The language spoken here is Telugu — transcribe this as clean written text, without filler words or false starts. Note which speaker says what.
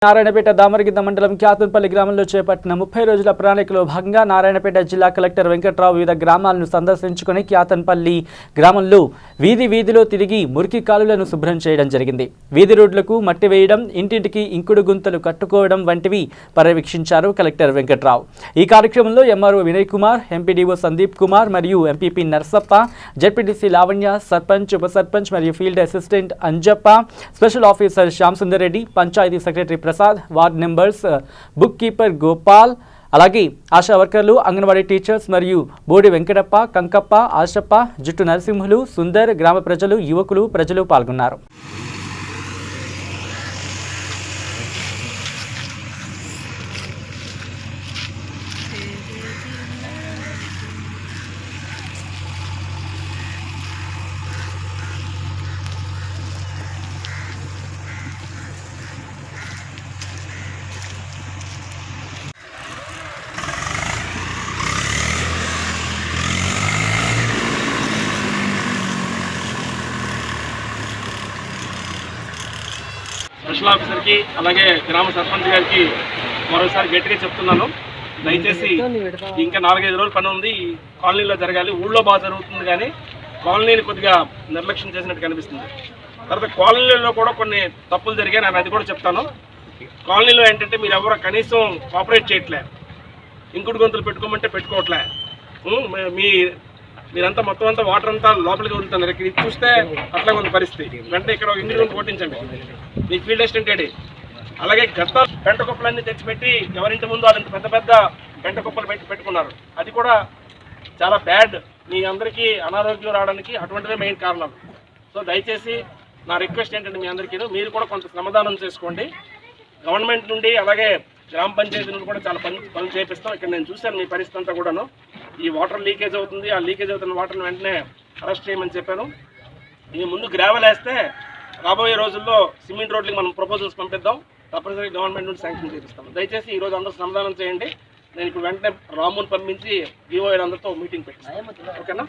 Speaker 1: నారాయణపేట దామరగిద్ద మండలం క్యాతున్పల్లి గ్రామంలో చేపట్టిన 30 రోజుల ప్రణాళికలో భాగంగా నారాయణపేట జిల్లా కలెక్టర్ వెంకట్రావు వివిధ గ్రామాలను సందర్శించుకుని క్యాతున్పల్లి గ్రామంలో వీధిలో తిరిగి మురికి కాలువలను శుభ్రం చేయడం జరిగింది. వీధి రోడ్లకు మట్టి వేయడం, ఇంటింటికి ఇంకుడు గుంతలు కట్టుకోవడం వంటివి పర్యవేక్షించారు కలెక్టర్ వెంకట్రావు. ఈ కార్యక్రమంలో ఎంఆర్ఓ వినయ్ కుమార్, ఎంపీడీఓ సందీప్ కుమార్ మరియు ఎంపీపీ నర్సప్ప, జెడ్పీటీసీ లావణ్య, సర్పంచ్, ఉప సర్పంచ్ మరియు field assistant Anjappa, special officer Shyam Sundar Reddy, panchayat secretary Prasad, ward members, book keeper Gopal, అలాగే ఆశా వర్కర్లు, అంగన్వాడీ టీచర్స్ మరియు బోడి వెంకటప్ప, కంకప్ప, ఆశప్ప, జుట్టు నరసింహులు, సుందర్, గ్రామ ప్రజలు, యువకులు, ప్రజలు పాల్గొన్నారు.
Speaker 2: స్పెషల్ ఆఫీసర్కి అలాగే గ్రామ సర్పంచ్ గారికి మరోసారి గట్టిగా చెప్తున్నాను, దయచేసి ఇంకా 4-5 రోజుల పని ఉంది. కాలనీలో జరగాలి. ఊళ్ళో బాగా జరుగుతుంది కానీ కాలనీని కొద్దిగా నిర్లక్ష్యం చేసినట్టు కనిపిస్తుంది. తర్వాత కాలనీలలో కూడా కొన్ని తప్పులు జరిగాయి, నేను అది కూడా చెప్తాను. కాలనీలో ఏంటంటే మీరు ఎవరు కనీసం కోఆపరేట్ చేయట్లే, ఇంకుడు గొంతులు పెట్టుకోమంటే పెట్టుకోవట్లే. మీరంతా మొత్తం అంతా వాటర్ అంతా లోపలికి వదులుతున్నారు. ఇక్కడ చూస్తే అట్లా ఉంది పరిస్థితి. వెంటనే ఇక్కడ ఇంటి గురించి కొట్టించండి, మీ ఫీల్డ్ అసిస్టెంట్ ఏడి. అలాగే గత పెంట కుప్పలన్నీ తెచ్చిపెట్టి ఎవరింటి ముందు వాళ్ళంత పెద్ద పెద్ద పెంట కుప్పలు పెట్టుకున్నారు. అది కూడా చాలా బ్యాడ్. మీ అందరికీ అనారోగ్యం రావడానికి అటువంటివే మెయిన్ కారణం. సో దయచేసి నా రిక్వెస్ట్ ఏంటంటే మీ అందరికీ మీరు కూడా కొంత శ్రమదానం చేసుకోండి. గవర్నమెంట్ నుండి అలాగే గ్రామ పంచాయతీ నుండి కూడా చాలా పనులు చేపిస్తాం. ఇక్కడ నేను చూశాను మీ పరిస్థితి అంతా కూడాను. ఈ వాటర్ లీకేజ్ అవుతుంది, ఆ లీకేజ్ అవుతున్న వాటర్ని వెంటనే అరెస్ట్ చేయమని చెప్పాను. ఈ ముందు గ్రావెల్ వేస్తే రాబోయే రోజుల్లో సిమెంట్ రోడ్లకి మనం ప్రపోజల్స్ పంపిద్దాం. తప్పనిసరిగా గవర్నమెంట్ నుండి శాంక్షన్ చేపిస్తాం. దయచేసి ఈరోజు అందరూ సమాధానం చేయండి. నేను ఇప్పుడు వెంటనే రాముని పంపించి ఈఓ అందరితో మీటింగ్ పెట్టిస్తాను. ఓకేనా?